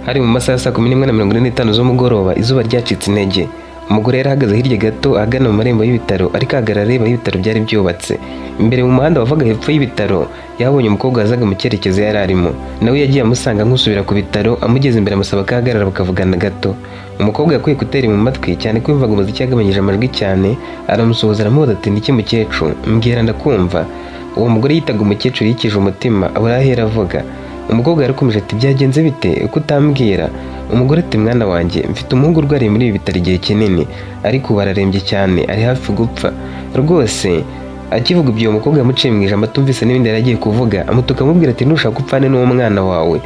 Hari mu masaha ya saa 11:45 z'umugoroba izuba ryacitse intege. Umugore yari ahagaze hirya gato ahagana mu marembo y'ibitaro ariko ahagarara areba aho ibitaro byari byubatse. Imbere mu muhanda wavaga hepfo y'ibitaro yabonye umukobwa wazaga mu cyerekezo yari arimo. Nawe yagiye amusanga nk'usubira ku bitaro, amugeze imbere amusaba ko ahagarara bakavugana gato. Umukobwa yakuye kuteri mu matwi cyane ko yumvaga umuziki yagabanyije amajwi cyane, aramusuhuza aramubaza ati "Niki mukecuru?" "Mbwira ndakumva." Uwo mugore yitaga umukecuru yikije umutima abura ahera avuga. Umukobwa yarakomeje ati "Byagenze bite ko utambwira?" Umugore ati "Mwana wanjye, mfite umuhungu urwariye muri ibi bitaro igihe kinini ariko ubu ararembye cyane, ari hafi gupfa rwose." Akivuga ibyo umukobwa yamuciye mu ijambo atumvise n'ibindi yari agiye kuvuga, amutuka amubwira ati "Ntushaka upfane n'uwo mwana wawe,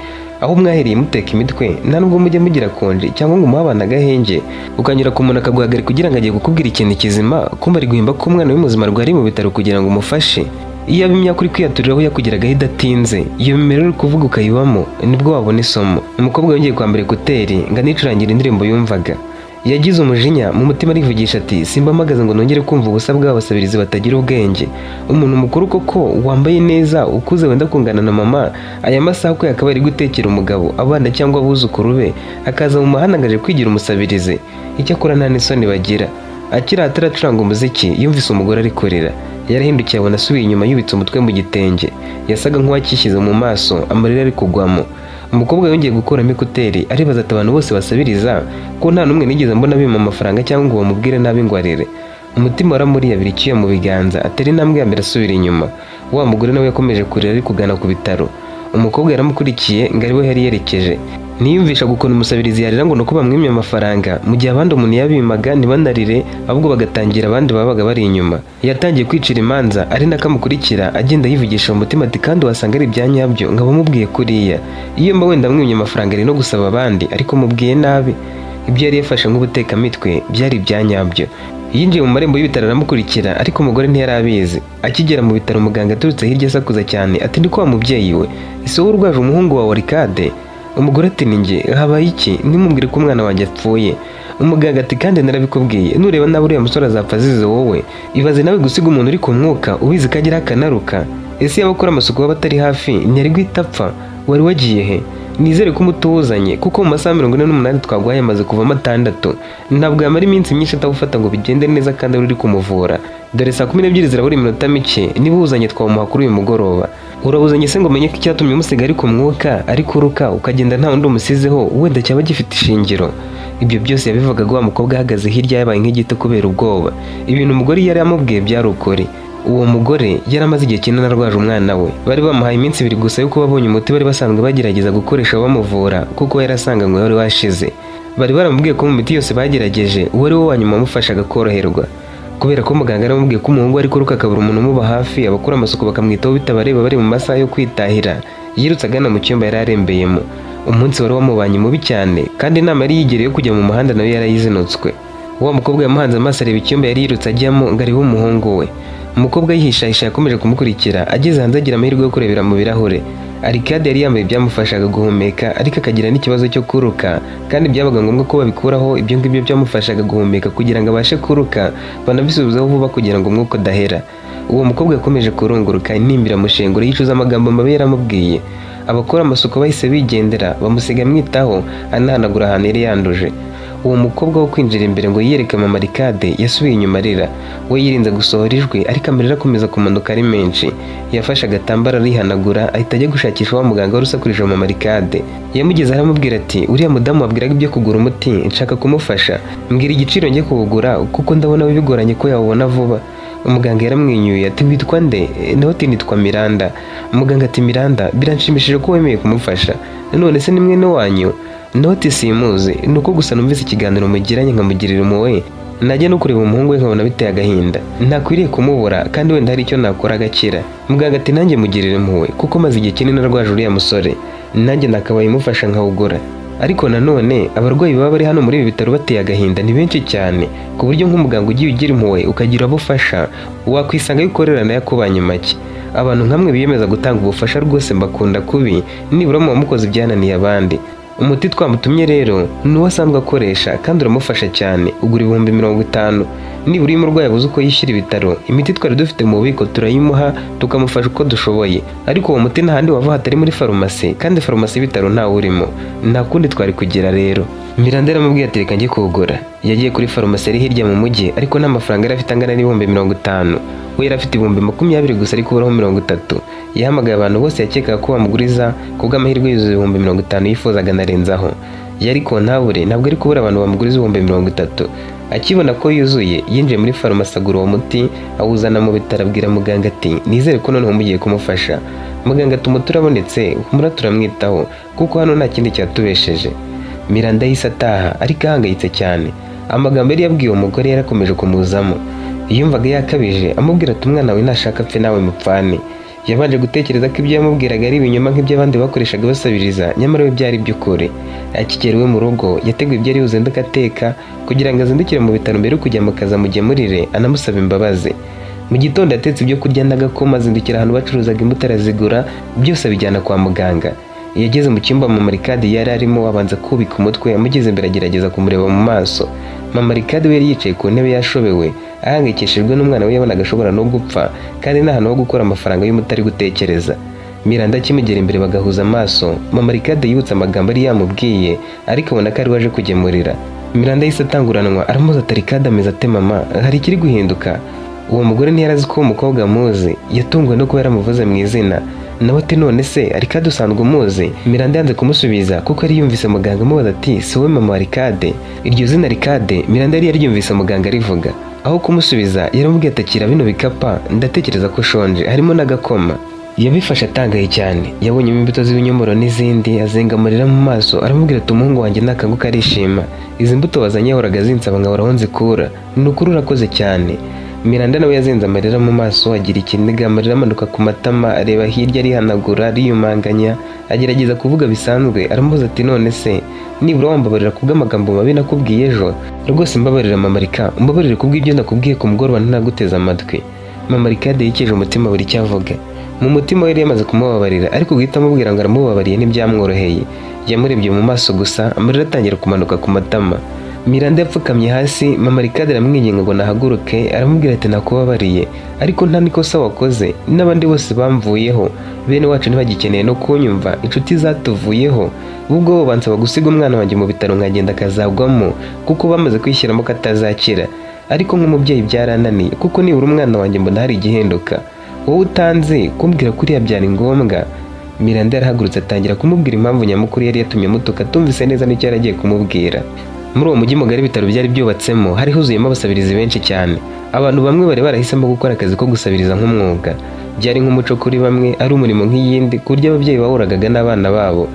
aho mwahereye muteka imitwe nta nubwo mujya mugira konje cyangwa ngo umuhe abana agahenge, ukanyura ku muntu akaguhagarika kugira ngo agiye kukubwira ikintu kizima, kumva ari guhimba ko umwana w'umuzima arwariye mu bitaro kugira ngo umufashe. Iyo aba imyaka uri kwiyaturiraho yakugeragaho idatinze, iyo mimero uri kuvuga ukayibamo nibwo wabona isomo." Umukobwa yongeye kwambara ekuteri ngo anicurangira indirimbo yumvaga. Yagize umujinya mu mutima arivugisha ati "Simba mpagaze ngo nongere kumva ubusa bw'abasabirizi batagira ubwenge. Umuntu mukuru koko wambaye neza ukuze wenda kungana na mama, aya masaha ko yakaba ari gutekera umugabo abana cyangwa abuzukuru be, akaza mu mahanga ngaje kwigira umusabirizi. Icyakora nta n'isoni bagira." Akiri ataracuranga umuziki yumvise umugore ari kurira. Yarahindukiye abona asubiye inyuma yubitse umutwe mu gitenge, yasaga nk'uwakishyize mu maso amarira ari kugwamo. Umukobwa yongeye gukuramo ekuteri aribaza ati "Abantu bose basabiriza ko nta n'umwe nigeze mbona bima amafaranga cyangwa ngo bamubwire nabi ngo arere." Umutima waramuriyabira icyuya mu biganza atera intambwe ya mbere asubira inyuma. Wa mugore nawe yakomeje kurira ari kugana ku bitaro. Umukobwa yaramukurikiye ngo ari we yari yerekeje. Niyumvisha gukona umusabirizi yarira ngo nuko bamwimye amafaranga, mu gihe abandi umuntu yabimaga ntibanarire ahubwo bagatangira abandi babaga bari inyuma. Yatangiye kwicira imanza ari nako amukurikira agenda yivugisha mu mutima ati "Kandi wasanga ari ibya nyabyo nkaba mubwiye kuriya. Iyo mba wenda mwimye amafaranga ari no gusaba abandi ariko mubwiye nabi." Ibyo yari yafashe nk'ubutekamitwe byari ibya nyabyo. Yinjiye mu marembo y'ibitaro aramukurikira ariko umugore ntiyari abizi. Akigera mu bitaro umuganga aturutse hirya asakuza cyane ati "Ndi kwa mubyeyi we, ese wowe urwaje umuhungu wawe Arikade?" Umugore ati "Ni njye, habaye iki? Ntimubwire ko umwana wanjye apfuye." Umuganga ati "Kandi narabikubwiye, nureba nawe uriya musore azapfa azize wowe. Ibaze nawe gusiga umuntu uri ku mwuka ubizi ko agira akanaruka. Ese yaba akora amasuku baba atari hafi ntiyari guhita apfa? Wari wagiye he? Nizere ko umutuzanye kuko mu masaha 48 twagwaye amaze kuvamo 6. Ntabwo yamara iminsi myinshi atawufata ngo bigende neza kandi uri kumuvura. Dore saa 12 zirabura iminota mike, niba uzanye twamuha kuri uyu mugoroba. Urabuzanye se ngo umenye ko icyatumye umusiga ari ku mwuka ari kuruka ukagenda nta wundi umusizeho wenda cyaba gifite ishingiro. Ibyo byose yabivugaga wa mukobwa ahagaze hirya yabaye nk'igiti kubera ubwoba. Ibintu umugore yari amubwiye byari ukuri. Uwo mugore yari amaze igihe kinini arwaje umwana we. Bari bamuhaye iminsi 2 gusa yuko babonye umuti bari basanzwe bagerageza gukoresha bamuvura kuko yari asanganywe wari washize. Bari baramubwiye ko mu miti yose bagerageje uwo ari wo wanyuma amufashaga koroherwa. Kubera ko muganga yaramubwiye ko umuhungu ari kuruka akabura umuntu umuba hafi, abakora amasuku bakamwitaho bitabareba bari mu masaha yo kwitahira, yirutse agana mu cyumba yari arembeyemo. Umunsi wari wamubanye mubi cyane kandi inama yari yigereye yo kujya mu muhanda nawe yarayizinutswe. Wa mukobwa yamuhanze amaso areba icyumba yari yirutse ajyamo ngo arebe umuhungu we. Umukobwa yihishahisha yakomeje kumukurikira, ageze hanze agira amahirwe yo kurebera mu birahure. Arikade yari yambaye ibyamufashaga guhumeka ariko akagira n'ikibazo cyo kuruka, kandi byabaga ngombwa ko babikuraho ibyo ngibyo byamufashaga guhumeka kugira ngo abashe kuruka banabisubizaho vuba kugira ngo umwuka udahera. Uwo mukobwa yakomeje kurunguruka inimbira mushengura yicuza amagambo mabi yaramubwiye. Abakora amasuku bahise bigendera bamusiga amwitaho anahanagura ahantu yari yanduje. Uwo mukobwa wo kwinjira imbere ngo yiyereke mama Arikade yasubiye inyuma arira. We yirinze gusohora ijwi ariko amarira akomeza kumanuka ari menshi. Yafashe agatambaro arihanagura ahita ajya gushakisha wa muganga wari usakurije mama Arikade. Yamugeze aramubwira ati "Uriya mudamu wabwiraga ibyo kugura umuti nshaka kumufasha. Mbwira igiciro njye kuwugura kuko ndabona bigoranye ko yawubona vuba." Umuganga yaramwenyuye ati "Witwa nde?" "Naho nitwa Miranda." Umuganga ati "Miranda, biranshimishije ko wemeye kumufasha. None se ni mwene wanyu?" "Noti simuzi, nuko gusa numvise ikiganiro mugiranye nkamugirira impuhwe. Najya no kureba umuhungu we nkabona biteye agahinda. Ntakwiriye kumubura kandi wenda hari icyo nakora agakira." Muganga ati "Nanjye mugirira impuhwe kuko maze igihe kinini arwaje uriya musore. Nanjye nakabaye imufasha nkawugura. Ariko nanone abarwayi baba bari hano muri ibi bitaro bateye agahinda ni benshi cyane ku buryo nk'umuganga ugiye ugira impuhwe ukagira abo ufasha wakwisanga yukorera nayo akubanye make. Abantu nkamwe biyemeza gutanga ubufasha rwose mbakunda kubi, nibura mu bamukoze ibyananiye abandi." Umuti twamutumye rero ni uwo asanzwe akoresha kandi uramufasha cyane, ugura ibihumbi 50. Nibura iyo umurwayi abuze uko yishyura ibitaro, imiti twari dufite mu bubiko turayimuha tukamufasha uko dushoboye, ariko uwo muti nta handi wava hatari muri farumasi, kandi farumasi y'ibitaro ntawe urimo, nta kundi twari kugira rero. Miranda yaramubwiye ati reka njye kuwugura. Yagiye kuri farumasi yari hirya mu mujyi, ariko nta mafaranga yari afite angana n'ibihumbi 50. We yari afite ibihumbi 20 gusa ariko uburaho 30. Yahamagaye abantu bose yakekaga ko bamuguriza, kubw'amahirwe yuzuye ibihumbi 50 yifuzaga narenzaho. Yari kontabure, ntabwo ari kubura abantu bamuguriza ibihumbi 30. Akibona ko yuzuye, yinjiye muri farumasi agura uwo muti, awuzana mu bitaro abwira muganga ati nizere ko noneho mugiye kumufasha. Muganga ati umuti urabonetse, humura turamwitaho kuko hano nta kindi cyatubesheje. Miranda yahise ataha ariko ahangayitse cyane. Amagambo yari yabwiye uwo mugore yarakomeje kumuzamo. Yumvaga yakabije, amubwira ati umwana we nashaka apfe nawe mupfane. Yabanje gutekereza ko ibyo yamubwiraga ari ibinyoma nk'iby'abandi bakoreshaga basabiriza, nyamara we byari by'ukuri. Akigera iwe mu rugo, yateguye ibyo ari buzinduke ateka kugira ngo azindukire mu bitaro mbere yo kujya mu kazi amugemurire anamusaba imbabazi. Mu gitondo yatetse ibyo kurya n'agakoma, azindukira ahantu bacuruzaga imbuto arazigura, byose abijyana kwa muganga. Yageze mu cyumba Mama Ricade yari arimo, abanza kubika umutwe, amugeze imbere agerageza kumureba mu maso. Mama Ricade we yari yicaye ku ntebe yashobewe, ahangayikishijwe n'umwana we yabonaga ashobora no gupfa, kandi nta hantu ho gukora amafaranga y'umutari gutekereza. Miranda akimugera imbere bagahuza amaso, Mama Ricade yibutse amagambo ari yamubwiye, ariko abona ko ari waje kugemurira. Miranda yahise atanguranwa, aramuza ati Ricade ameze ate mama, hari ikiri guhinduka? Uwo mugore ntiyarazi ko uwo mukobwa amuzi, yatunguwe no kuba yaramuvuze mu izina. Nawe ati none se Ricade usanzwe umuzi? Miranda yanze kumusubiza kuko yari yumvise muganga amubaza ati si wowe mama wa Ricade? Iryo zina Ricade Miranda yari yaryumvise muganga arivuga. Aho kumusubiza yaramubwiye ati akira bino bikapa, ndatekereza ko ushonje, harimo n'agakoma. Yabifashe atangaye cyane, yabonyemo imbuto z'ibinyomoro n'izindi, azengamurira mu maso, aramubwira ati umuhungu wanjye nakanguka arishima, izi mbuto wazanye yahoraga zinsaba nkabura aho nzikura, ni ukuri urakoze cyane. Miranda nawe yazenze amarira mu maso, agira ikiniga, amarira amanuka ku matama, areba hirya arihanagura, ariyumanganya, agerageza kuvuga bisanzwe. Aramubaza ati none se nibura wambabarira kubw'amagambo mabi nakubwiye ejo? Rwose mbabarira Mama Ricade, umbabarire kubw'ibyo nakubwiye ku mugoroba ntanaguteze amatwi. Mama Ricade yikeje umutima buri icyo avuga. Mu mutima we yari yamaze kumubabarira, ariko guhita amubwira ngo aramubabariye ntibyamworoheye. Yamurebye mu maso gusa, amarira atangira kumanuka ku matama. Miranda yapfukamye hasi, Mama Ricade aramwinginga ngo nahaguruke, aramubwira ati nakubabariye, ariko nta nikosa wakoze, n'abandi bose bamvuyeho, bene wacu ntibagikeneye no kunyumva, inshuti zatuvuyeho, ubwo bo bansaba gusiga umwana wanjye mu bitaro nkagenda akazagwamo, kuko bamaze kwishyiramo ko atazakira. Ariko nk'umubyeyi byarananiye, kuko nibura umwana wanjye mbona hari igihinduka. Wowe utanze kumbwira kuriya byari ngombwa? Miranda yarahagurutse atangira kumubwira impamvu nyamukuru yari yatumye mutuka, atumvise neza n'icyo yari agiye kumubwira. Muri uwo mujyi mugari ibitaro byari byubatsemo, hari huzuyemo abasabirizi benshi cyane. Abantu bamwe bari barahisemo gukora akazi ko gusabiriza nk'umwuga. Byari nk'umuco kuri bamwe, ari umurimo nk'iyindi, ku buryo ababyeyi bahuraga n'abana babo.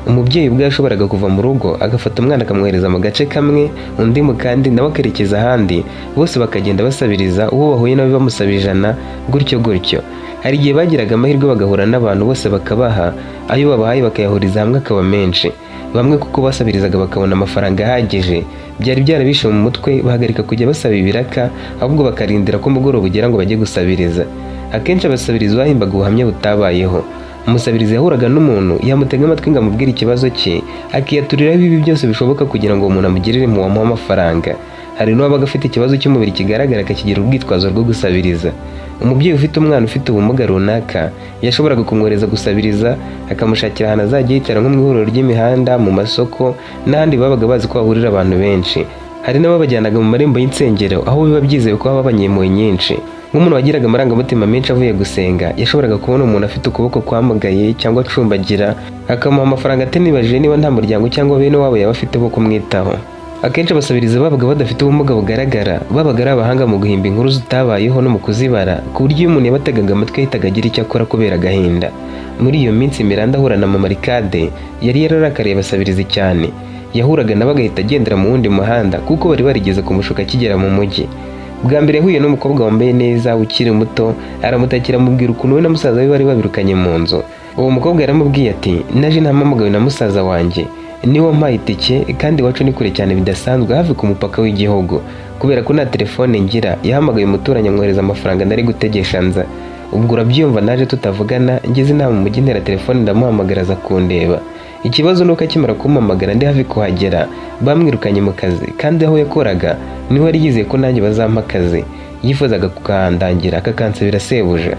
Umubyeyi ubwo yashoboraga kuva mu rugo agafata umwana akamwohereza mu gace kamwe, undi mu kandi, nawe akerekeza ahandi, bose bakagenda basabiriza, uwo bahuye nawe bamusaba 100, gutyo gutyo. Hari igihe bagiraga amahirwe bagahura n'abantu bose bakabaha, ayo babahaye bakayahuriza hamwe akaba menshi. Bamwe kuko basabirizaga bakabona amafaranga ahagije, byari byarabishe mu mutwe, bahagarika kujya basaba ibiraka, ahubwo bakarindira ko mugoroba ugera ngo bajye gusabiriza. Akenshi abasabirizi bahimbaga ubuhamya butabayeho. Umusabirizi yahuraga n'umuntu, yamutega amatwi ngo amubwire ikibazo cye, akiyaturiraho ibibi byose bishoboka kugira ngo umuntu amugirire impuhwe amuhe amafaranga. Hari n'uwabaga afite ikibazo cy'umubiri kigaragara akakigira urwitwazo rwo gusabiriza. Umubyeyi ufite umwana ufite ubumuga runaka yashoboraga kumwohereza gusabiriza, akamushakira ahantu azajya yicara nko mu ihuriro ry'imihanda, mu masoko n'ahandi babaga bazi ko hahurira abantu benshi. Hari n'ababajyanaga mu marembo y'insengero, aho biba byizewe ko haba abanyempuhwe nyinshi. Nk'umuntu wagiraga amarangamutima menshi avuye gusenga, yashoboraga kubona umuntu afite ukuboko kwamugaye cyangwa acumbagira, akamuha amafaranga atanibajije niba nta muryango cyangwa bene wabo yaba afite bo kumwitaho. Akenshi abasabiriza babaga badafite ubumuga bugaragara, babaga ari abahanga mu guhimba inkuru zitabayeho no mu kuzibara, ku buryo iyo umuntu yabategaga amatwi yahitaga agira icyo akora kubera agahinda. Muri iyo minsi Miranda ahura na Mama Ricade yari yararakariye abasabirizi cyane. Yahuraga nabo agahita agendera mu wundi muhanda, kuko bari barigeze kumushuka akigera mu mujyi. Bwa mbere yahuye n'umukobwa wambaye neza ukiri muto, aramutakira amubwira ukuntu we na musaza we bari babirukanye mu nzu. Uwo mukobwa yaramubwiye ati naje ntampamagawe na musaza wanjye, niwe wampaye itike, kandi iwacu ni kure cyane bidasanzwe, hafi ku mupaka w'igihugu. Kubera ko nta telefone ngira, yahamagaye umuturanyi amwohereza amafaranga nari gutegesha nza. Ubwo urabyumva naje tutavugana, ngeze inama mu mujyi ntera telefone ndamuhamagara aza kundeba. Ikibazo nuko akimara kumpamagara ndi hafi kuhagera bamwirukanye mu kazi, kandi aho yakoraga niho yari yizeye ko nanjye bazampa akazi. Yifuzaga kukandangira akakansabira sebuja.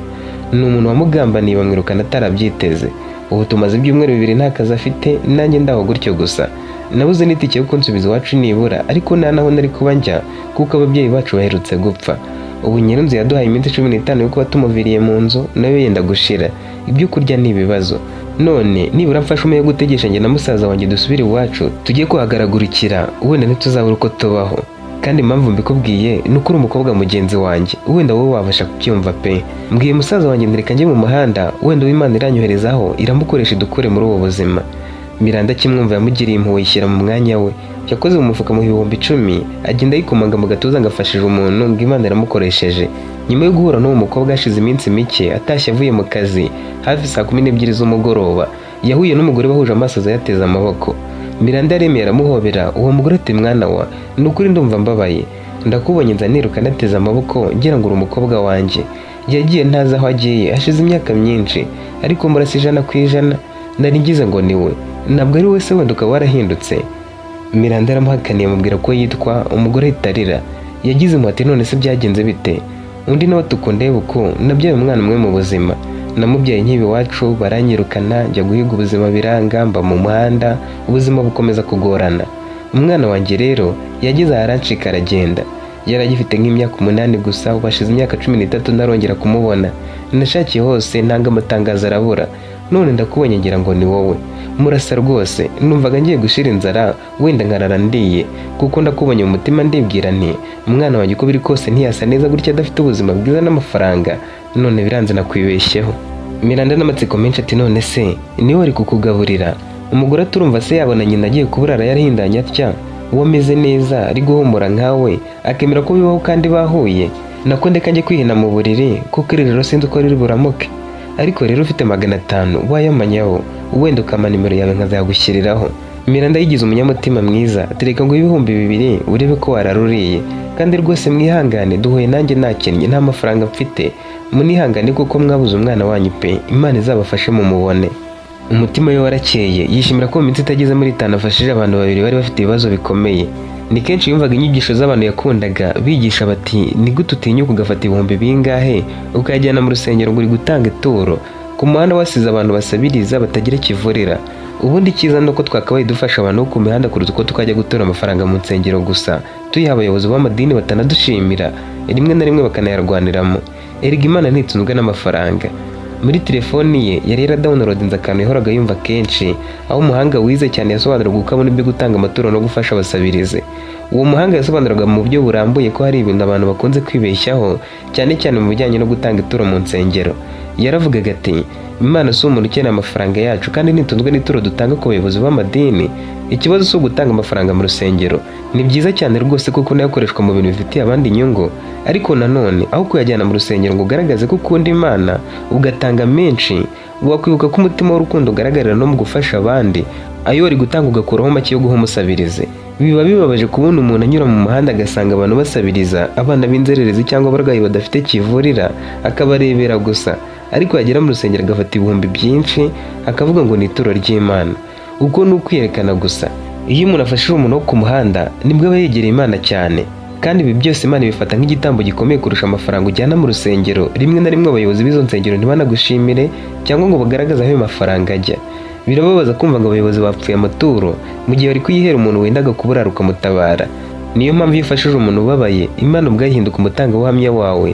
Ni umuntu wamugambaniye bamwirukana atarabyiteze. Ubu tumaze ibyumweru 2 nta kazi afite, nanjye ndaho gutyo gusa. Nabuze n'itike yo kunsubiza iwacu nibura, ariko nta naho nari kuba njya kuko ababyeyi bacu baherutse gupfa. Ubu nyir'inzu yaduhaye iminsi 15 yo kuba tumuviriye mu nzu, nayo yenda gushira. Ibyo kurya ni ibibazo. None nibura mfashe umwe yo gutegesha njye na musaza wanjye dusubire iwacu tujye kuhagaragurikira, wenda ntituzabura uko tubaho. Kandi impamvu mbikubwiye ni uko uri umukobwa mugenzi wanjye, wenda wowe wabasha kubyumva pe. Mbwiye musaza wanjye ndireka njye mu muhanda, wenda Imana iranyoherezaho iramukoresha idukure muri ubu buzima. Miranda kimwumva yamugiriye impuhwe yishyira mu mwanya we. Yakoze mu mufuka mu 10,000 agenda yikomanga mu gatuza ngafashije umuntu ngo Imana iramukoresheje. Nyuma yo guhura n'uwo mukobwa hashize iminsi mike atashye avuye mu kazi hafi saa 12 z'umugoroba, yahuye n'umugore bahuje amaso yateze amaboko. Miranda yaremeye aramuhobera. Uwo mugore ati mwana wa, nukuri ndumva mbabaye, ndakubonye nza niruka nateze amaboko ngira ngo uri umukobwa wanjye. Yagiye ntazi aho agiye hashize imyaka myinshi, ariko murasi 100%. Nari ngize ngo niwe, ntabwo ari wese wenda ukaba warahindutse. Miranda aramuhakaniye amubwira ko yitwa umugore itarira. Yagize umuhati none se byagenze bite? Undi nawe tukundeba uko nabyaye umwana umwe mu buzima. Namubyaye nkibi wacu baranyirukana njya guhiga ubuzima biranga, mba mu muhanda, ubuzima bukomeza kugorana. Umwana wanjye rero yagize arancika aragenda. Yaragifite nk'imyaka 8 gusa, ubashize imyaka 13 narongera kumubona. Nashakiye hose ntanga amatangazo arabura. None ndakubonye ngira ngo ni wowe. Murasa rwose, numvaga ngiye gushira inzara wenda nkarara ndiye, kuko ndakubonye mu mutima ndibwira nti umwana wanjye uko biri kose ntiyasa neza gutya adafite ubuzima bwiza n'amafaranga. None biranze nakwibeshyeho. Miranda n'amatsiko menshi ati none se niwe wari kukugaburira? Umugore aturumva se yabona nyina agiye kuburara yarahindanye atya, uwo ameze neza ari guhumura nkawe akemera ko bibaho kandi bahuye. Nako ndeka njye kwihina mu buriri kuko iri rero sinzi uko riri buramuke. Ariko rero ufite 500 wayamanyaho, wenda ukama nimero yawe nkazagushyiriraho. Miranda yigize umunyamutima mwiza, atereka ngo 2,000 urebe ko wararuriye. Kandi rwose mwihangane, duhuye nanjye nakennye nta mafaranga mfite. Munihangane kuko mwabuze umwana wanyu pe, Imana izabafashe mu mubone. Umutima we warakeye, yishimira ko mu minsi itageze muri 5 afashije abantu 2 bari bafite ibibazo bikomeye. Ni kenshi yumvaga inyigisho z'abantu yakundaga bigisha bati ni gute utinyuka ugafata 1000 bingahe ukajyana mu rusengero ngo uri gutanga ituro. Ku muhanda wasize abantu basabiriza batagira kivurira. Ubundi cyiza nuko twakabaye dufasha abantu ku mihanda kuruta uko tukajya gutora amafaranga mu nsengero gusa, tuyiha abayobozi b'amadini batanadushimira, rimwe na rimwe bakanayarwaniramo. Erega Imana ntitunzwe n'amafaranga. Muri telefoni ye yari yaradownloadinze akantu yahoraga yumva kenshi, aho umuhanga wize cyane yasobanuraga uko abona ibyo gutanga amaturo no gufasha abasabirize. Uwo muhanga yasobanuraga mu buryo burambuye ko hari ibintu abantu bakunze kwibeshyaho, cyane cyane mu bijyanye no gutanga ituro mu nsengero. Yaravugaga ati Imana si umuntu ukeneye amafaranga yacu, kandi ntitunzwe n'ituro dutanga ku bayobozi b'amadini. Ikibazo si ugutanga amafaranga mu rusengero. Ni byiza cyane rwose kuko nayo akoreshwa mu bintu bifitiye abandi inyungu, ariko nanone aho kuyajyana mu rusengero ngo ugaragaze ko ukunda Imana ugatanga menshi, wakwibuka ko umutima w'urukundo ugaragarira no mu gufasha abandi. Ayo wari gutanga ugakuraho make yo guha umusabirize. Biba bibabaje kubona umuntu anyura mu muhanda agasanga abantu basabiriza, abana b'inzererezi cyangwa abarwayi badafite kivurira, akabarebera gusa. Ariko yagera mu rusengero agafata 1000 byinshi akavuga ngo ni ituro ry'Imana. Uko ni ukwiyerekana gusa. Iyo umuntu afashije umuntu wo ku muhanda nibwo aba yegereye Imana cyane. Kandi ibi byose Imana ibifata nk'igitambo gikomeye kurusha amafaranga ujyana mu rusengero. Rimwe na rimwe abayobozi b'izo nsengero ntibanagushimire cyangwa ngo bagaragaze aho ayo mafaranga ajya. Birababaza kumva ngo abayobozi bapfuye amaturo mu gihe bari kuyihera umuntu wendaga kuburara ukamutabara. Niyo mpamvu iyo ufashije umuntu ubabaye, Imana ubwayihinduka umutangabuhamya wawe.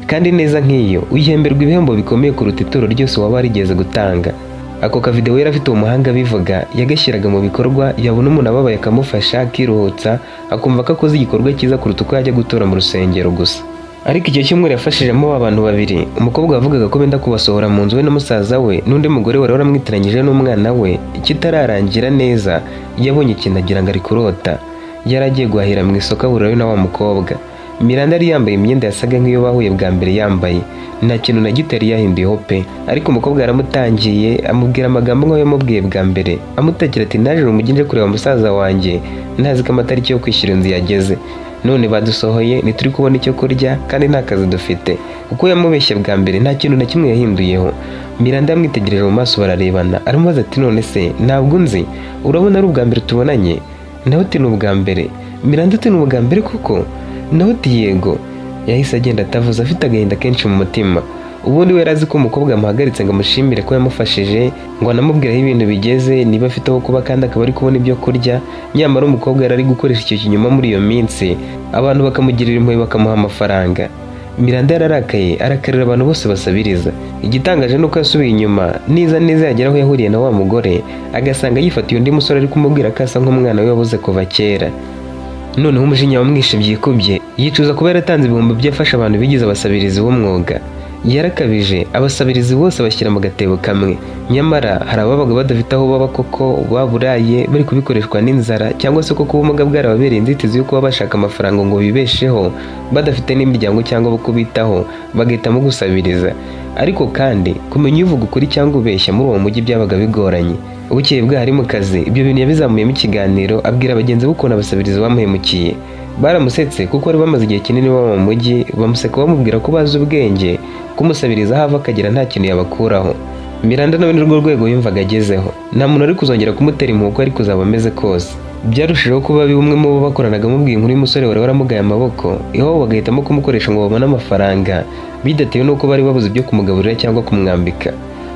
Kandi neza nk'iyo uyihemberwa ibihembo bikomeye kuruta ituro ryose waba warigeze gutanga. Ako kavideo yari afite umuhanga bivuga, yagashyiraga mu bikorwa, yabona umuntu ababaye akamufasha akiruhutsa, akumva ko akoze igikorwa cyiza kuruta uko yajya gutora mu rusengero gusa. Ariko icyo cyumweru yafashijemo abantu 2, umukobwa wavugaga ko benda kubasohora mu nzu we na musaza we, n'undi mugore wari waramwitiranyije n'umwana we. Kitararangira neza yabonye ikintu agira ngo ari kurota. Yaragiye guhahira mu isoko ahurirayo na wa mukobwa. Miranda yari yambaye imyenda yasaga nk'iyo bahuye bwa mbere yambaye, nta kintu na gito yari yahinduyeho pe. Ariko umukobwa yaramutangiye amubwira amagambo nk'ayo yamubwiye bwa mbere, amutakira ati naje mu mujyi nje kureba musaza wanjye, ntazi ko amatariki yo kwishyura inzu yageze. none badusohoye ntituri kubona icyo kurya kandi nta kazi dufite. Kuko yamubeshye bwa mbere nta kintu na kimwe yahinduyeho. Miranda yamwitegereje mu maso bararebana, aramubaza ati none se ntabwo nzi, urabona ari ubwa mbere tubonanye? Nawe ati ni ubwa mbere. Miranda ati ni ubwa mbere koko? Nawe ati yego. Yahise agenda atavuze afite agahinda kenshi mu mutima. Ubundi we yarazi ko umukobwa amuhagaritse ngo amushimire ko yamufashije, ngo anamubwire aho ibintu bigeze, niba afite aho kuba kandi akaba ari kubona ibyo kurya. Nyamara umukobwa yari ari gukoresha icyo kinyoma muri iyo minsi, abantu bakamugirira impuhwe bakamuha amafaranga. Miranda yararakaye arakarira abantu bose basabiriza. Igitangaje nuko yasubiye inyuma neza yagera aho yahuriye na wa mugore, agasanga yifatiye undi musore ari kumubwira ko asa nk'umwana we wabuze kuva kera. Noneho umujinya wamwishe byikubye, yicuza kuba yaratanze ibihumbi byafasha abantu bigize abasabirizi b'umwuga. Yarakabije, abasabirizi bose bashyira mu gatebo kamwe. Nyamara hari ababaga badafite aho baba koko, baburaye bari kubikoreshwa n'inzara, cyangwa se koko ubumuga bwarababereye inzitizi yo kuba bashaka amafaranga ngo bibesheho, badafite n'imiryango cyangwa abo kubitaho, bagahitamo gusabiriza. Ariko kandi kumenya uvuga ukuri cyangwa ubeshya muri uwo mujyi byabaga bigoranye. Bukeye bwahari mu kazi, ibyo bintu yabizamuyemo ikiganiro, abwira abagenzi be ukuntu abasabirizi bamuhemukiye. Baramusetse kuko bari bamaze igihe kinini baba mu mujyi, bamuseka bamubwira ko bazi ubwenge, kumusabiriza hava akagira nta kintu yabakuraho. Miranda nawe nirwo rwego yumvaga agezeho. Nta muntu ari kuzongera kumutera impuhwe ari kuzaba ameze kose. Byarushijeho kuba bimwe mu bo bakoranaga mubwiye inkuru y'umusore wari waramugaye amaboko, iwabo bagahitamo kumukoresha ngo babone amafaranga, bidatewe n'uko bari babuze ibyo kumugaburira cyangwa kumwambika.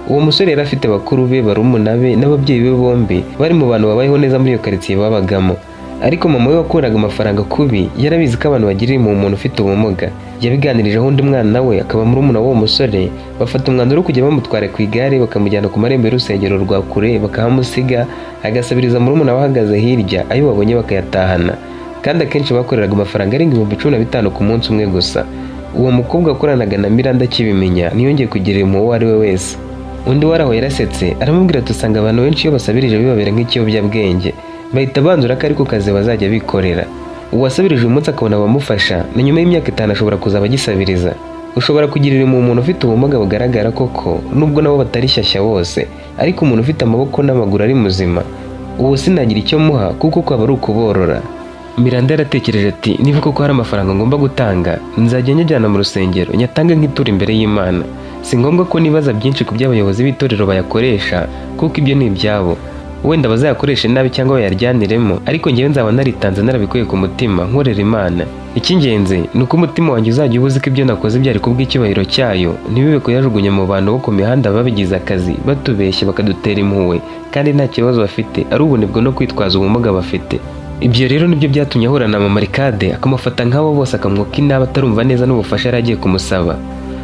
Uwo musore yari afite bakuru be, barumuna be n'ababyeyi be bombi bari mu bantu babayeho neza muri iyo karitsiye babagamo. Ariko mama we wakuraga amafaranga kubi yarabizi ko abantu bagirira mu muntu ufite ubumuga. Yabiganirijeho undi mwana we akaba murumuna w'uwo musore, bafata umwanzuro wo kujya bamutwara ku igare bakamujyana ku marembo y'urusengero rwa kure bakahamusiga, agasabiriza murumuna we ahagaze hirya, ayo babonye bakayatahana. Kandi akenshi bakoreraga amafaranga arenga 15,000 ku munsi umwe gusa. Uwo mukobwa wakoranaga na Miranda akibimenya ntiyongeye kugirira impuhwe uwo ari we wese. Undi waraho yarasetse aramubwira ati usanga abantu benshi iyo basabirije bibabera nk'ikiyobyabwenge, bahita banzura ko ari ku kazi bazajya bikorera. Uwasabirije uyu munsi akabona abamufasha, na nyuma y'imyaka 5 ashobora kuzaba agisabiriza. Ushobora kugirira umuntu ufite ubumuga bugaragara koko, nubwo nabo batari shyashya bose, ariko umuntu ufite amaboko n'amaguru ari muzima, uwo sinagira icyo muha kuko kwaba ari ukuborora. Miranda yaratekereje ati niba koko hari amafaranga ngomba gutanga, nzajya njyana mu rusengero nyatange nk'itura imbere y'Imana. Si ngombwa ko nibaza byinshi ku by'abayobozi b'itorero bayakoresha, kuko ibyo ni ibyabo. Wenda bazayakoreshe nabi cyangwa bayaryaniremo, ariko ngewe nzaba naritanze narabikuye ku mutima nkorera Imana. Icy'ingenzi ni uko umutima wanjye uzajya ubuze ko ibyo nakoze byari kubw'icyubahiro cyayo, ntibibe kuyajugunya mu bantu bo ku mihanda babigize akazi, batubeshye bakadutera impuhwe kandi nta kibazo bafite, ari ubunebwe no kwitwaza ubumuga bafite. Ibyo rero nibyo byatumye ahura na Mama Ricade, akamufata nk'abo bose akamwuka inaba atarumva neza n'ubufasha yari agiye kumusaba.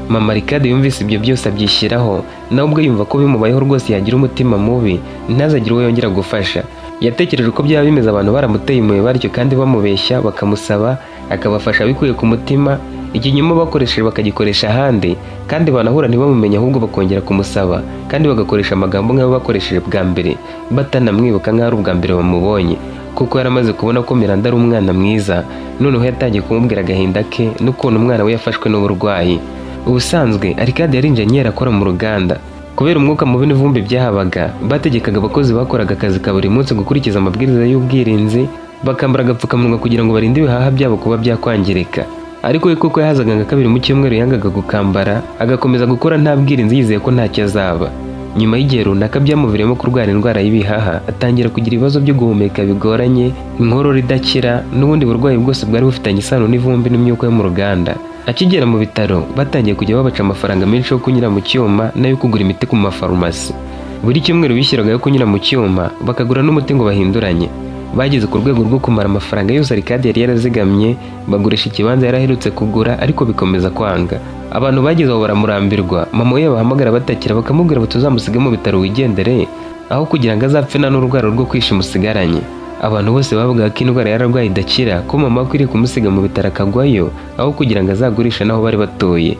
Mama Ricade yumvise ibyo byose abyishyiraho, nawe ubwo yumva ko bimubayeho rwose yagira umutima mubi, ntazagire uwo yongera gufasha. Yatekereje ko byaba bimeze abantu baramuteye impuhwe batyo kandi bamubeshya bakamusaba, akabafasha bikuye ku mutima, ikinyoma bakoresheje bakagikoresha ahandi, kandi banahura ntibamumenye ahubwo bakongera kumusaba, kandi bagakoresha amagambo nk'ayo bakoresheje bwa mbere, batanamwibuka nk'aho ari ubwa mbere bamubonye. Kuko yaramaze kubona ko Miranda ari umwana mwiza, noneho yatangiye kumubwira agahinda ke n'ukuntu umwana we yafashwe n'uburwayi. Ubusanzwe Ricade yari injeniyeri akora mu ruganda. Kubera umwuka mubi n'ivumbi byahabaga, bategekaga abakozi bakoraga akazi ka buri munsi gukurikiza amabwiriza y'ubwirinzi, bakambara agapfukamunwa kugira ngo barinde ibihaha byabo kuba byakwangirika. Ariko we kuko yahazaga nka 2 mu cyumweru yangaga gukambara, agakomeza gukora nta bwirinzi yizeye ko ntacyo azaba. Nyuma y'igihe runaka byamuviremo kurwara indwara y'ibihaha, atangira kugira ibibazo byo guhumeka bigoranye, inkorora idakira n'ubundi burwayi bwose bwari bufitanye isano n'ivumbi n'imyuka yo mu ruganda. Akigera mu bitaro, batangiye kujya babaca amafaranga menshi yo kunyura mu cyuma n'ayo kugura imiti ku mafarumasi. Buri cyumweru bishyiraga yo kunyura mu cyuma, bakagura n'umuti ngo bahinduranye. Bageze ku rwego rwo kumara amafaranga yose Ricade yari yarazigamye, bagurisha ikibanza yaraherutse kugura, ariko bikomeza kwanga. Abantu bageze aho baramurambirwa, mama we yabahamagara batakira bakamubwira ngo tuzamusige mu bitaro wigendere, aho kugira ngo azapfe na n'urwara rwo kwishima usigaranye. Abantu bose bavugaga ko indwara yararwaye idakira, ko mama akwiriye kumusiga mu bitaro akagwayo, aho kugira ngo azagurishe naho bari batuye.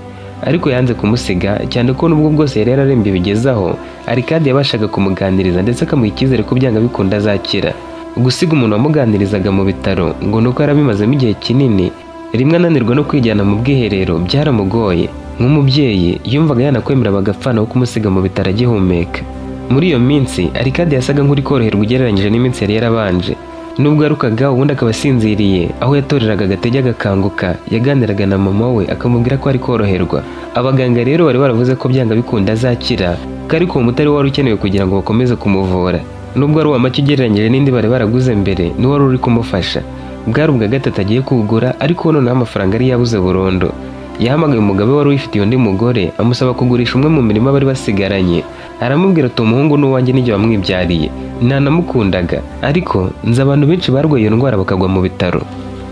Ariko yanze kumusiga, cyane ko nubwo bwose yari yararembye bigezaho, Ricade yabashaga kumuganiriza ndetse akamuha icyizere ko byanga bikunda azakira. Gusiga umuntu wamuganirizaga mu bitaro ngo nuko yarabimazemo igihe kinini, rimwe ananirwa no kwijyana mu bwiherero byaramugoye. Nk'umubyeyi yumvaga yanakwemera bagapfana wo kumusiga mu bitaro agihumeka. Muri iyo minsi Ricade yasaga nk'uri koroherwa ugereranyije n'iminsi yari yarabanje. nubwo yarukaga ubundi akaba asinziriye, aho yatoreraga agatege agakanguka, yaganiraga na mama we akamubwira ko ari koroherwa. Abaganga rero bari baravuze ko byanga bikunda azakira, ko ariko uwo muti ari wari ukenewe kugira ngo bakomeze kumuvura. Nubwo ari uwa make ugereranyije n'indi bari baraguze mbere, ni wari uri kumufasha. Bwari ubwa gatatu agiye kugura, ariko noneho amafaranga yari yabuze burundu. Yahamagaye umugabo we wari wifitiye undi mugore, amusaba kugurisha umwe mu mirima bari basigaranye. Aramubwira ati umuhungu n'uwanjye n'igihe wamwibyariye, ntanamukundaga, ariko nzi abantu benshi barwaye iyo ndwara bakagwa mu bitaro.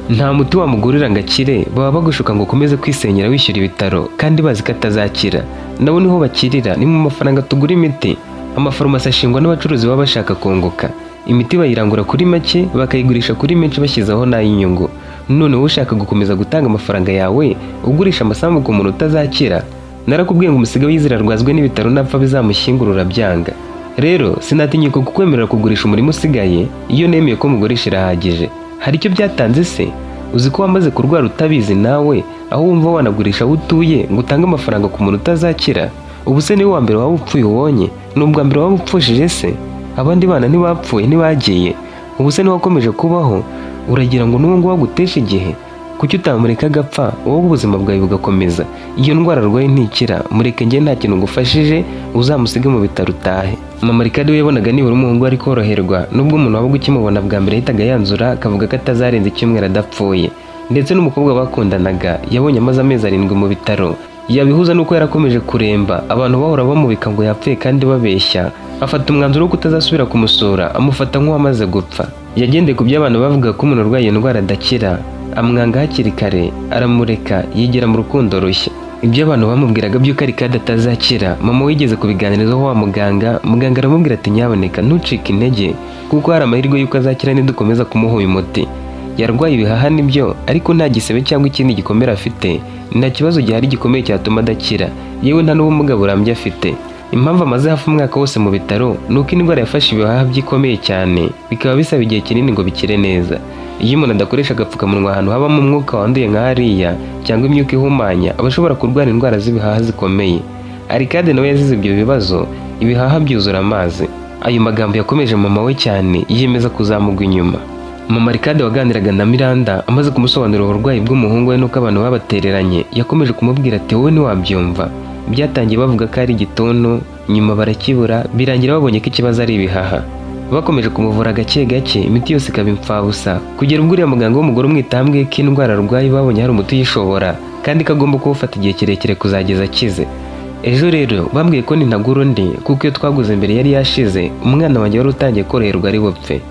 Nta muti wamugurira ngo akire, baba bagushuka ngo ukomeze kwisenyera wishyura ibitaro kandi bazi ko atazakira. Nabo niho bakirira, ni mu mafaranga tugura imiti. Amafarumasi ashingwa n'abacuruzi baba bashaka kunguka. Imiti bayirangura kuri make bakayigurisha kuri menshi bashyizeho n'ay'inyungu. None wowe ushaka gukomeza gutanga amafaranga yawe ugurisha amasambu ku muntu utazakira? Narakubwiye ngo umusiga w'izira rwazwe n'ibitaro napfa bizamushyingurura byanga. Rero sinatinyuka kukwemerera kugurisha umurimo usigaye, iyo nemeye ko mugurisha irahagije. Hari icyo byatanze se? Uzi ko wamaze kurwara utabizi nawe, aho wumva wanagurisha aho utuye ngo utange amafaranga ku muntu utazakira? Ubu se niwe wa mbere waba upfuye ubonye? Ni ubwa mbere waba upfushije se? Abandi bana ntibapfuye ntibagiye? Ubu se niwe wakomeje kubaho? Uragira ngo n'uwo nguwo aguteshe igihe? Kuki utamureka agapfa wowe ubuzima bwawe bugakomeza? Iyo ndwara arwaye ntikira, mureke njye nta kintu ngufashije, uzamusige mu bitaro utahe. Mama Ricard we yabonaga nibura umuhungu ari koroherwa, nubwo umuntu wabaga ukimubona bwa mbere yahitaga yanzura akavuga ko atazarenza icyumweru adapfuye. Ndetse n'umukobwa bakundanaga yabonye amaze amezi 7 mu bitaro. Yabihuza nuko yarakomeje kuremba, abantu bahora bamubika ngo yapfuye kandi babeshya. Afata umwanzuro wo kutazasubira kumusura, amufata nk'uwamaze gupfa. Yagendeye ku by'abantu bavuga ko umuntu urwaye iyo ndwara adakira, amwanga hakiri kare, aramureka yigira mu rukundo rushya. Ibyo abantu bamubwiraga by'uko Ricard atazakira, mama wigeze kubiganirizaho wa muganga aramubwira ati nyaboneka ntucike intege, kuko hari amahirwe y'uko azakira nidukomeza kumuha uyu muti. Yarwaye ibihaha nibyo, ariko nta gisebe cyangwa ikindi gikomere afite, nta kibazo gihari gikomeye cyatuma adakira, yewe nta n'ubumuga burambye afite. Impamvu amaze hafi umwaka wose mu bitaro nuko indwara yafashe ibihaha byikomeye cyane, bikaba bisaba igihe kinini ngo bikire neza. Iyo umuntu adakoresha agapfukamunwa ahantu habamo umwuka wanduye nka hariya cyangwa imyuka ihumanya, aba ashobora kurwara indwara z'ibihaha zikomeye. Ricard nawe yazize ibyo bibazo, ibihaha byuzura amazi. Ayo magambo yakomeje mama we cyane, yiyemeza kuzamugwa inyuma. Mama Ricard waganiraga na Miranda amaze kumusobanurira uburwayi bw'umuhungu we nuko abantu babatereranye, yakomeje kumubwira ati wowe ntiwabyumva. Byatangiye bavuga ko ari igituntu, nyuma barakibura, birangira babonye ko ikibazo ari ibihaha. Bakomeje kumuvura gake gake, imiti yose ikaba impfabusa, kugera ubwo uriya muganga w'umugore umwitambwe ko indwara arwaye babonye hari umuti uyishobora kandi ko agomba kuwufata igihe kirekire kuzageza akize. Ejo rero bambwiye ko nintagura undi, kuko iyo twaguze mbere yari yashize, umwana wanjye wari utangiye koroherwa ari bupfe.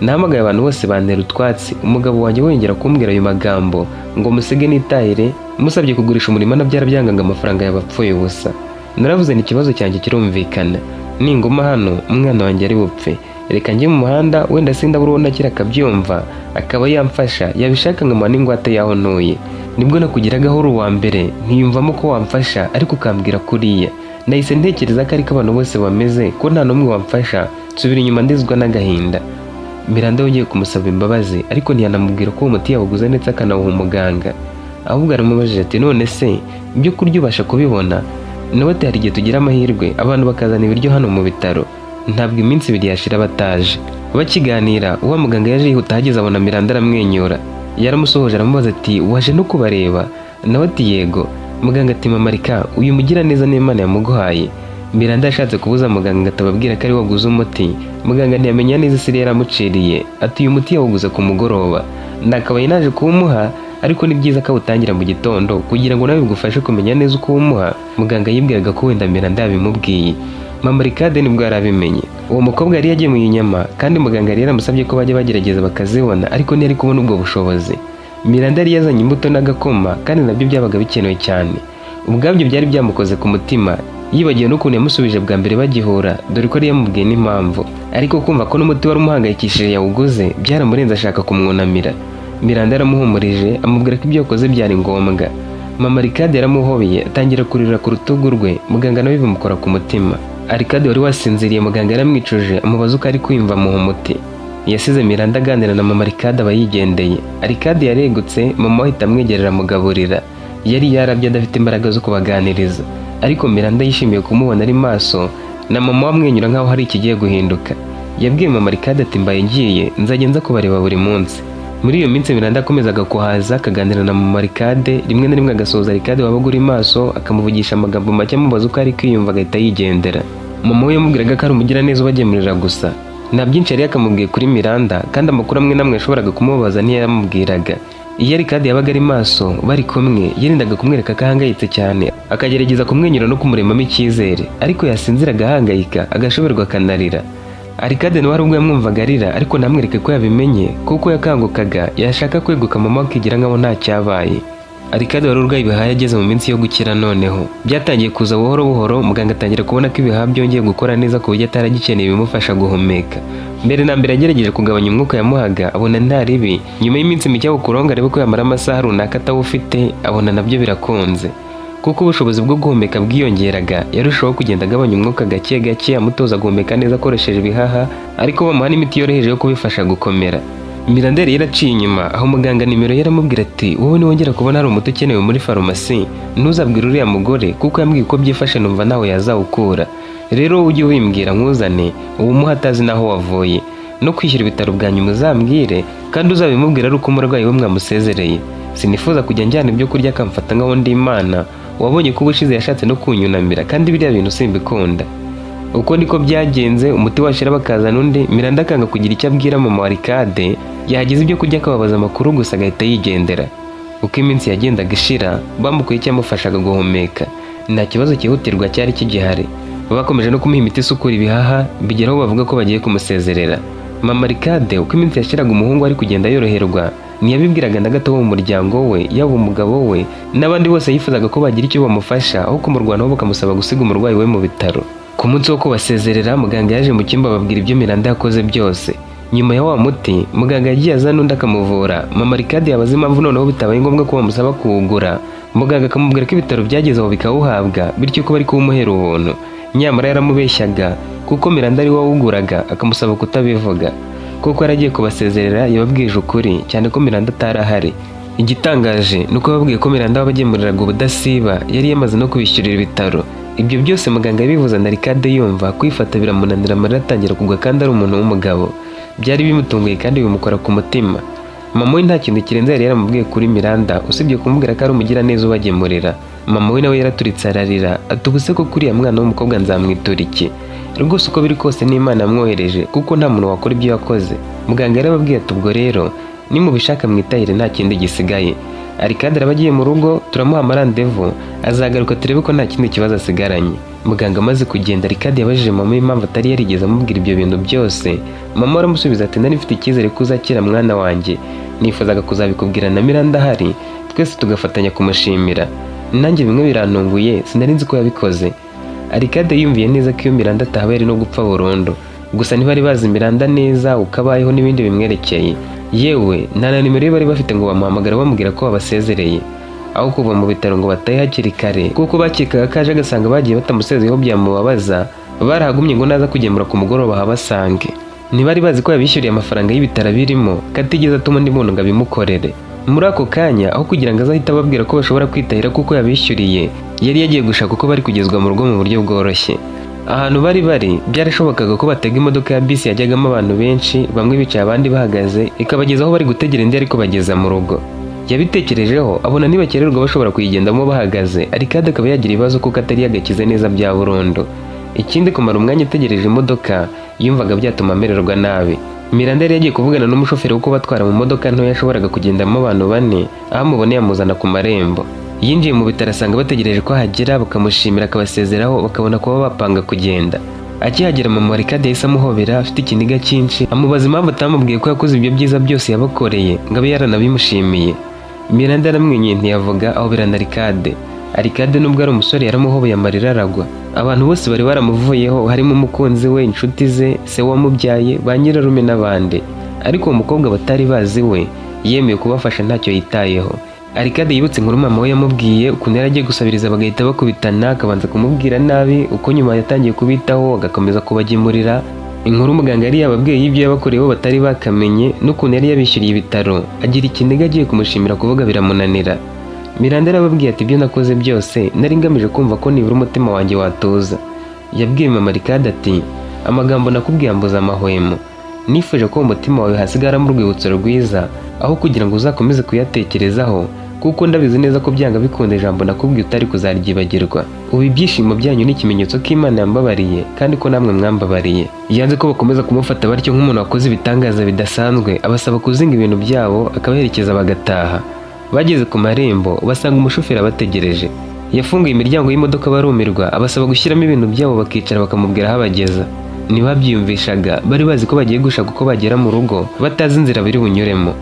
Nahamagaye abantu bose bantera utwatsi, umugabo wanjye wongera kumbwira ayo magambo ngo musige nitahire, musabye kugurisha umurima na byarabyangaga amafaranga yabapfuye ubusa. Naravuze ni ikibazo cyanjye kirumvikana, ninguma hano umwana wanjye ari bupfe, reka njye mu muhanda wenda sindabura uwo nakira akabyumva akaba yamfasha, yabishaka nkamuha n'ingwate yaho ntuye. Nibwo nakugiragaho uri uwa mbere, ntiyumvamo ko wamfasha ariko ukambwira kuriya. Nahise ntekereza ko ariko abantu bose bameze, ko nta n'umwe wamfasha, nsubira inyuma ndizwa n'agahinda. Miranda yongeye kumusaba imbabazi, ariko ntiyanamubwira ko uwo muti yawuguze ndetse akanawuha umuganga. Ahubwo aramubajije ati none se ibyo kurya ubasha kubibona? Nawe ati hari igihe tugira amahirwe abantu bakazana ibiryo hano mu bitaro, ntabwo iminsi 2 yashira bataje. Bakiganira uwa muganga yaje yihuta hageze abona Miranda aramwenyura. Yaramusohoje aramubaza ati waje no kubareba? Nawe ati yego. Muganga ati mama Ricard uyu mugira neza n'Imana yamuguhaye. Miranda yashatse kubuza muganga ngo atababwira ko ari waguze umuti. Muganga ntiyamenya neza isi yaramuciriye, ati uyu muti yawuguze ku mugoroba, nakabaye naje kuwumuha, ariko ni byiza ko awutangira mu gitondo kugira ngo nawe bigufashe kumenya neza uko uwumuha. Muganga yibwiraga ko wenda Miranda yabimubwiye. Mama Ricard nibwo yarabimenye. Uwo mukobwa yari yagemuye inyama kandi muganga yari yaramusabye ko bajya bagerageza bakazibona, ariko ntiyari kubona ubwo bushobozi. Miranda yari yazanye imbuto n'agakoma kandi nabyo byabaga bikenewe cyane. Ubwabyo byari byamukoze ku mutima, yibagiwe n'ukuntu yamusubije bwa mbere bagihura, dore ko yari yamubwiye n'impamvu. Ariko kumva ko n'umuti wari umuhangayikishije yawuguze byaramurenze, ashaka kumwunamira. Miranda yaramuhumurije amubwira ko ibyo yakoze byari ngombwa. Mama Ricard yaramuhobeye atangira kurira ku rutugu rwe, muganga nawe bimukora ku mutima. Ricard wari wasinziriye, muganga yaramwicuje amubaza uko ari kwiyumva muha umuti. Yasize Miranda aganira na Mama Ricard aba yigendeye. Ricard yaregutse, mama ahita amwegerera amugaburira. Yari yarabye adafite imbaraga zo kubaganiriza, ariko Miranda yishimiye kumubona ari maso na mama wamwenyura nkaho hari ikigiye guhinduka. Yabwiye mama Arcade ati mbaye ngiye nzajya nza kubareba buri munsi. Muri iyo minsi Miranda akomezaga kuhaza akaganira na mama Arcade, rimwe na rimwe agasoza Arcade wabaga uri maso akamuvugisha amagambo make amubaza uko ari kwiyumva agahita yigendera. Mama we yamubwiraga ko ari umugiraneza ubagemurira gusa, nta byinshi yari yakamubwiye kuri Miranda, kandi amakuru amwe namwe yashoboraga kumubaza ntiyamubwiraga. Iyo Arcade yabaga ari maso bari kumwe yirindaga kumwereka ko ahangayitse cyane, akagerageza kumwenyura no kumuremamo icyizere, ariko yasinzira agahangayika agashoberwa akanarira. Arcade nawe hari ubwo yamwumvaga arira ariko ntamwereke ko yabimenye, kuko yakangukaga yashaka kweguka mama akigira nk'aho nta cyabaye. Arcade wari urwaye ibihaha yageze mu minsi yo gukira, noneho byatangiye kuza buhoro buhoro, muganga atangira kubona ko ibihaha byongeye gukora neza ku buryo ataragikeneye ibimufasha guhumeka. Mbere na mbere yagerageje kugabanya umwuka yamuhaga, abona nta ribi. Nyuma y'iminsi mike yo kuronga arebe ko yamara amasaha runaka atawufite, abona nabyo birakunze, kuko ubushobozi bwo guhumeka bwiyongeraga. Yarushaho kugenda agabanya umwuka gake gake, amutoza guhumeka neza akoresheje ibihaha, ariko bamuha n'imiti yoroheje yo kubifasha gukomera. Miranda yari yaraciye inyuma, aho muganga nimero yaramubwira ati wowe niwongera kubona hari umuti ukenewe muri farumasi ntuzabwire uriya mugore, kuko yambwiye uko byifashe numva nawe yazawukura. Rero ujye wimbwira nkuzane uwumuha atazi naho wavuye, no kwishyura ibitaro bwa nyuma uzambwire, kandi uzabimubwira ari uko umurwayi we mwamusezereye. Sinifuza kujya njyana ibyo kurya akamfata nk'aho ndi Imana. Wabonye ko ubushize yashatse no kunyunamira, kandi biriya bintu simbikunda. Uko niko byagenze, umuti washira bakazana undi. Miranda akanga kugira icyo abwira mama Arcade, yagize ibyo kurya akababaza amakuru gusa agahita yigendera. Uko iminsi yagendaga ishira, bamukuye icyamufashaga guhumeka, nta kibazo cyihutirwa cyari kigihari. Bakomeje no kumuha imiti isukura ibihaha, bigeraho bavuga ko bagiye kumusezerera. Mama Arcade uko iminsi yashiraga umuhungu ari kugenda yoroherwa, ntiyabibwiraga na gato wo mu muryango we, yaba umugabo we n'abandi bose yifuzaga ko bagira icyo bamufasha, aho kumurwanaho bakamusaba gusiga umurwayi we mu bitaro. Ku munsi wo kubasezerera, muganga yaje mu cyumba babwira ibyo Miranda yakoze byose. Nyuma ya wa muti, muganga yagiye azana undi akamuvura. Mama Arcade yabaza impamvu noneho bitabaye ngombwa ko bamusaba kuwugura. Muganga akamubwira ko ibitaro byageze aho bikawuhabwa, bityo ko bari kuwumuhera ubuntu. Nyamara yaramubeshyaga, kuko Miranda ari we wawuguraga akamusaba kutabivuga. Kuko yaragiye kubasezerera yababwije ukuri, cyane ko Miranda atari ahari. Igitangaje nuko babwiye ko Miranda wabagemuriraga ubudasiba yari yamaze no kubishyurira ibitaro. Ibyo byose muganga yabivuze na Arcade yumva, kwifata biramunanira, amarira atangira kugwa, kandi ari umuntu w'umugabo. Byari bimutunguye kandi bimukora ku mutima. Mama we nta kintu kirenze yari yaramubwiye kuri Miranda, usibye kumubwira ko ari umugiraneza ubagemurira. Mama we nawe yaraturitse ararira, ati ubuse ko kuriya mwana w'umukobwa nzamwitura iki? Rwose uko biri kose ni Imana yamwohereje, kuko nta muntu wakora ibyo yakoze. Muganga yarababwiye ati ubwo rero nimubishaka mwitahire, nta kindi gisigaye. Arcade araba agiye mu rugo, turamuha amarandevu, azagaruka turebe ko nta kindi kibazo asigaranye. Muganga amaze kugenda, Arcade yabajije mama impamvu atari yarigeze amubwira ibyo bintu byose. Mama aramusubiza ati nari mfite icyizere ko uzakira mwana wanjye, nifuzaga kuzabikubwira na Miranda ahari, twese tugafatanya kumushimira. Nanjye bimwe birantunguye, sinari nzi ko yabikoze. Arcade yumviye neza ko iyo Miranda ataba yari no gupfa burundu, gusa ntibari bazi Miranda neza ukabayeho n'ibindi bimwerekeye. Yewe nta na nimero ye bari bafite ngo bamuhamagara bamubwira ko babasezereye, aho kuva mu bitaro ngo batahe hakiri kare, kuko bakekaga ko aje agasanga bagiye batamusezeyeho byamubabaza. Barahagumye ngo naza kugemura ku mugoroba habasange. Ntibari bazi ko yabishyuriye amafaranga y'ibitaro birimo, katigeze atuma undi muntu ngo abimukorere. Muri ako kanya, aho kugira ngo azahite ababwira ko bashobora kwitahira kuko yabishyuriye, yari yagiye gushaka uko bari kugezwa mu rugo mu buryo bworoshye. Ahantu bari byarashobokaga ko batega imodoka ya bisi yajyagamo abantu benshi, bamwe bicaye abandi bahagaze, ikabageza aho bari gutegera indi ariko bageza mu rugo. Yabitekerejeho abona nibakererwa bashobora kuyigendamo bahagaze. Arcade akaba yagira ibibazo kuko atari yagakize neza bya burundu. Ikindi kumara umwanya utegereje imodoka, yumvaga byatuma amererwa nabi. Miranda yari yagiye kuvugana n'umushoferi uko batwara mu modoka nto yashoboraga kugendamo abantu bane, aho amuboneye amuzana ku marembo. Yinjiye mu bitaro asanga bategereje ko hagera, bakamushimira akabasezeraho, bakabona kuba bapanga kugenda. Akihagera mama Arcade yahise amuhobera afite ikiniga cyinshi, amubaza impamvu atamubwiye ko yakoze ibyo byiza byose yabakoreye ngo abe yaranabimushimiye. Miranda yaramwenyuye ntiyavuga, ahobera na Arcade. Arcade nubwo ari umusore yaramuhobeye amarira aragwa. Abantu bose bari baramuvuyeho, harimo umukunzi we, inshuti ze, se wamubyaye, ba nyirarume n'abandi. Ariko uwo mukobwa batari bazi we yemeye kubafasha ntacyo yitayeho. Arcade yibutse inkuru mama we yamubwiye, ukuntu yari agiye gusabiriza bagahita bakubitana, akabanza kumubwira nabi, uko nyuma yatangiye kubitaho agakomeza kubagemurira. Inkuru muganga yari yababwiye y'ibyo yabakoreyeho batari bakamenye, n'ukuntu yari yabishyuriye ibitaro. Agira ikiniga agiye kumushimira, kuvuga biramunanira. Miranda yarababwiye ati ibyo nakoze byose nari ngamije kumva ko nibura umutima wanjye watuza. Yabwiye mama Arcade ati amagambo nakubwiye ambuza amahwemo. Nifuje ko umutima wawe hasigaramo urwibutso rwiza aho kugira ngo uzakomeze kuyatekerezaho, kuko ndabizi neza ko byanga bikunda ijambo nakubwiye utari kuzaryibagirwa. Ubu ibyishimo byanyu ni ikimenyetso ko Imana yambabariye kandi ko namwe mwambabariye. Yanze ko bakomeza kumufata batyo nk'umuntu wakoze ibitangaza bidasanzwe, abasaba kuzinga ibintu byabo akabaherekeza bagataha. Bageze ku marembo basanga umushoferi abategereje. Yafunguye imiryango y'imodoka barumirwa, abasaba gushyiramo ibintu byabo bakicara bakamubwira aho abageza. Ntibabyiyumvishaga, bari bazi ko bagiye gushaka uko bagera mu rugo batazi inzira biri bunyuremo.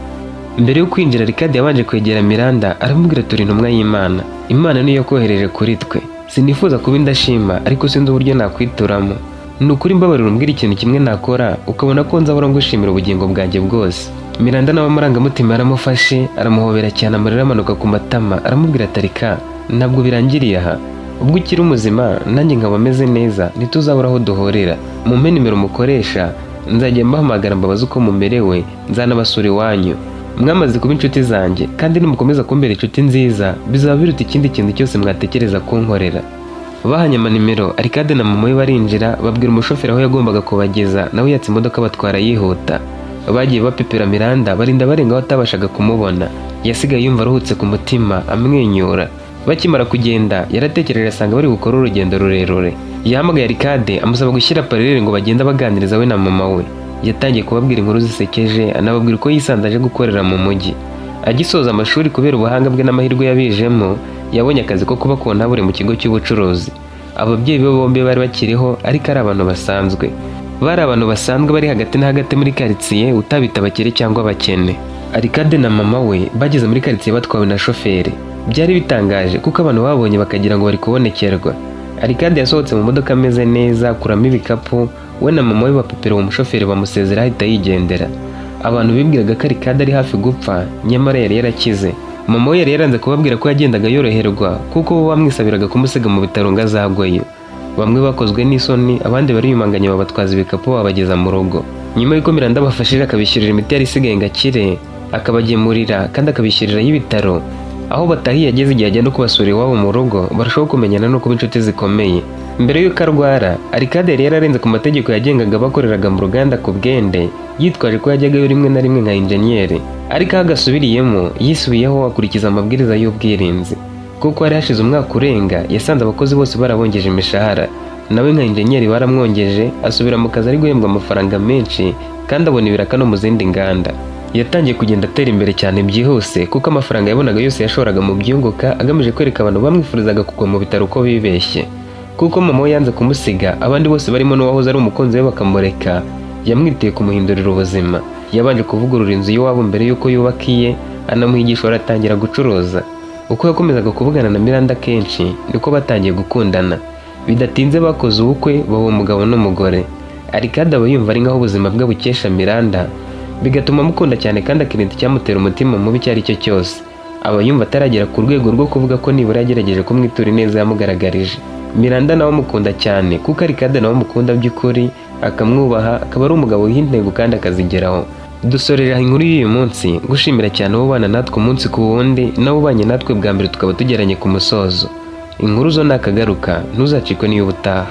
Mbere yo kwinjira Ricard yabanje kwegera Miranda aramubwira turi intumwa y'Imana. Imana niyo yakohereje kuri twe. Sinifuza kuba indashima ariko sinzi uburyo nakwituramo. Ni ukuri mbabarira umbwira ikintu kimwe nakora ukabona ko nzahora ngushimira ubugingo bwanjye bwose. Miranda nawe amarangamutima aramufashe aramuhobera cyane, amarira amanuka ku matama, aramubwira ati Ricard, ntabwo birangiriye aha. Ubwo ukiri umuzima nanjye nkaba ameze neza ntituzabura aho duhorera. Mumpe nimero mukoresha nzajya mbahamagara mbabaza uko mumerewe, nzanabasura iwanyu. Mwamaze kuba inshuti zanjye kandi nimukomeza kumbera inshuti nziza bizaba biruta ikindi kintu cyose mwatekereza kunkorera. Bahanye amanimero, Ricard na mama we barinjira babwira umushoferi aho yagombaga kubageza, nawe yatse imodoka batwara yihuta. Bagiye bapepera Miranda barinda barenga aho atabashaga kumubona. Yasigaye yumva aruhutse ku mutima amwenyura. Bakimara kugenda yaratekereje asanga bari gukora urugendo rurerure. Yahamagaye Ricard amusaba gushyira paralele ngo bagenda baganiriza we na mama we. Yatangiye kubabwira inkuru zisekeje, anababwira uko yisandaje gukorera mu mujyi. Agisoza amashuri kubera ubuhanga bwe n'amahirwe yabijemo, yabonye akazi ko kuba kontabure mu kigo cy'ubucuruzi. Ababyeyi be bombi bari bakiriho ariko ari abantu basanzwe. Bari abantu basanzwe bari hagati na hagati muri quartier, utabita abakire cyangwa abakene. Ricard na mama we bageze muri quartier batwawe na shoferi. Byari bitangaje kuko abantu babonye bakagira ngo bari kubonekerwa. Ricard yasohotse mu modoka ameze neza, kuramo ibikapu, we na mama we bapepera uwo mushoferi bamusezera ahita yigendera. Abantu bibwiraga ko Ricard ari hafi gupfa, nyamara yari yarakize. Mama we yari yaranze kubabwira ko yagendaga yoroherwa kuko bo bamwisabiraga kumusiga mu bitaro ngo azagweyo. Bamwe bakozwe n'isoni, abandi bariyumanganya babatwaza ibikapu babageza mu rugo. Nyuma y'uko Miranda bafashije akabishyurira imiti yari isigaye ngo akire, akabagemurira kandi akabishyurira y'ibitaro. Aho batahiye ageze igihe ajya no kubasura iwabo mu rugo, barushaho kumenyana no kuba inshuti zikomeye. Mbere y'uko arwara, Ricard yari yararenze ku mategeko yagengaga bakoreraga mu ruganda ku bwende, yitwaje ko yajyagayo rimwe na rimwe nka injeniyeri. Ariko aho agasubiriyemo yisubiyeho akurikiza amabwiriza y'ubwirinzi. Kuko hari hashize umwaka urenga, yasanze abakozi bose barabongeje imishahara. Nawe nka injeniyeri baramwongeje, asubira mu kazi ari guhembwa amafaranga menshi kandi abona ibiraka no mu zindi nganda. Yatangiye kugenda atera imbere cyane byihuse kuko amafaranga yabonaga yose yashoraga mu byunguka agamije kwereka abantu bamwifurizaga kugwa mu bitaro uko bibeshye. Kuko mama we yanze kumusiga, abandi bose barimo n'uwahoze ari umukunzi we bakamureka, yamwitiye kumuhindurira ubuzima. Yabanje kuvugurura inzu y'iwabo mbere y'uko yubaka iye, anamuhigisha aratangira gucuruza. Uko yakomezaga kuvugana na Miranda kenshi niko batangiye gukundana. Bidatinze bakoze ubukwe baba umugabo n'umugore. Ricard aba yumva ari nkaho ubuzima bwe bukesha Miranda, bigatuma amukunda cyane kandi akirinda icyamutera umutima mubi icyo ari cyo cyose. Aba yumva ataragera ku rwego rwo kuvuga ko nibura yagerageje kumwitura ineza yamugaragarije. Miranda nawe amukunda cyane kuko Ricard nawe amukunda by'ukuri, akamwubaha, akaba ari umugabo w'intego kandi akazigeraho. Dusoreje inkuru y'uyu munsi gushimira cyane abo bana natwe umunsi ku wundi, nabo ubanye natwe bwa mbere tukaba tugeranye ku musozo. Inkuru zo nakagaruka, ntuzacikwe n'iyo ubutaha.